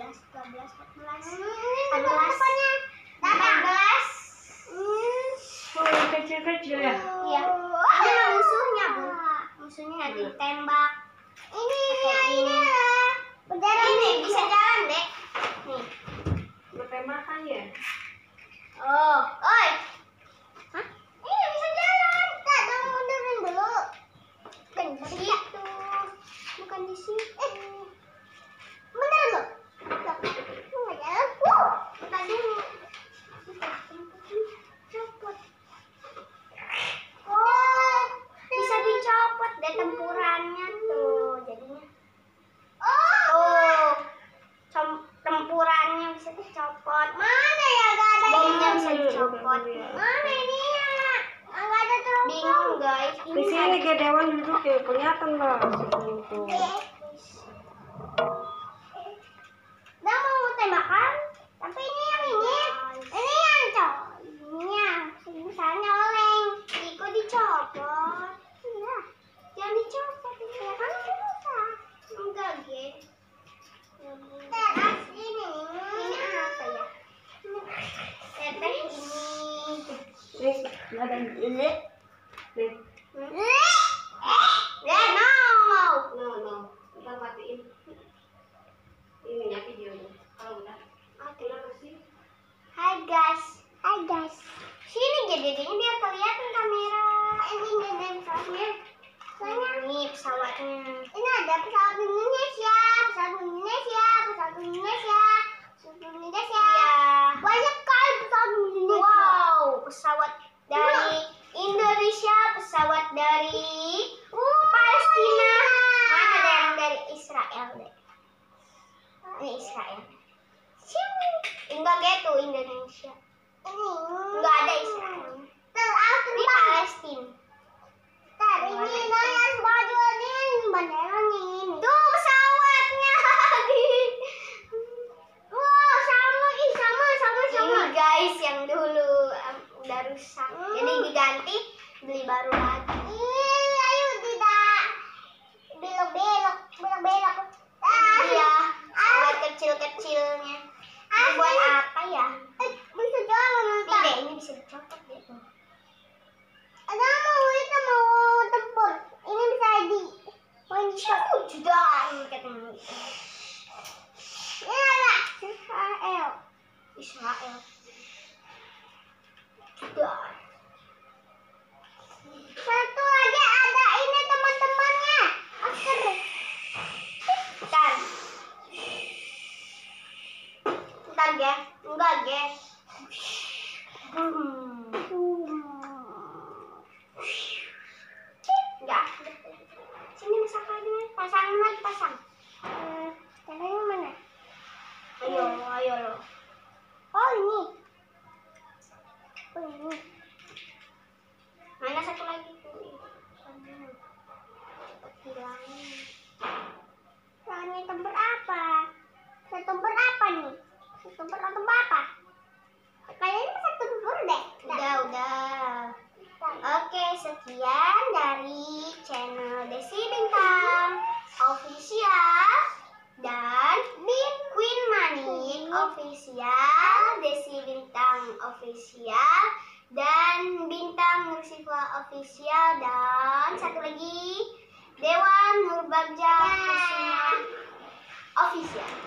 12, 13, 14, 15, 16. Oh, kecil-kecil ya? Iya. Ini musuhnya, Bu. Musuhnya ditembak. Ini. Ini bisa jalan, Dek. Nih. Pakai makan ya? Oh, oi. Hah? Ini bisa jalan. Tak, dong mundurin dulu. Bukan di situ. Bukan di situ. Bener loh. Nggak jalan. Tadi copot. Oh, bisa dicopot deh tempurannya tuh. Jadinya. Tuh. Tempurannya bisa dicopot. Mana ya? Gak ada bomnya bisa dicopot. Mana ini ya? Nggak ada tuh. Bingung guys. Di sini kayak dewan duduk ya, kelihatan lah. Itu. Udah mau tembakan, tapi ini yang ini yang cowok, ini yang misalnya oleng, Iko dicopot, iya, jangan dicopot, ya kan susah, enggak gitu. Teras ini apa ya? Teteh ini. Nih, ada ini. Nih. No. Kita matiin. Ini ya videonya. Kalau udah. Kenapa sih? Hai guys. Sini gedenya biar kelihatan kamera. Ini gede pesawatnya. Soalnya ini pesawatnya. Ini ada pesawat Indonesia. Iya. Banyak pakai tuh Indonesia. Nggak ada Israel. Ini Palestina. Ini nanya bajuin banderanya ini. Tuh pesawatnya. Wah sama Ini guys yang dulu udah rusak. Jadi diganti, beli baru lagi. Ayo tidak belok-belok. Iya, pesawat kecil-kecilnya. Ini buat apa ya? Bisa jalan nanti. Ini bisa dicopot deh. Ada kita mau tempur. Ini bisa main sudah katanya. Ini ada Israel. Sudah. Satu lagi ada ini teman-temannya. Asker. Bentar, Ge. Enggak, Ge. Enggak. Sini pasang lagi. Caranya mana? Ayo lo. Oh, ini. Mana satu lagi tuh? Hilangin. Soalnya tempat apa? Tempat apa nih? Tempat apa? Kayaknya bisa tempur deh. Udah. Oke, sekian dari channel Desi Bintang Official dan Queen Manik Official, Desi Bintang Official dan Bintang Nursifa Official, dan satu lagi Dewan Nurbagja Official.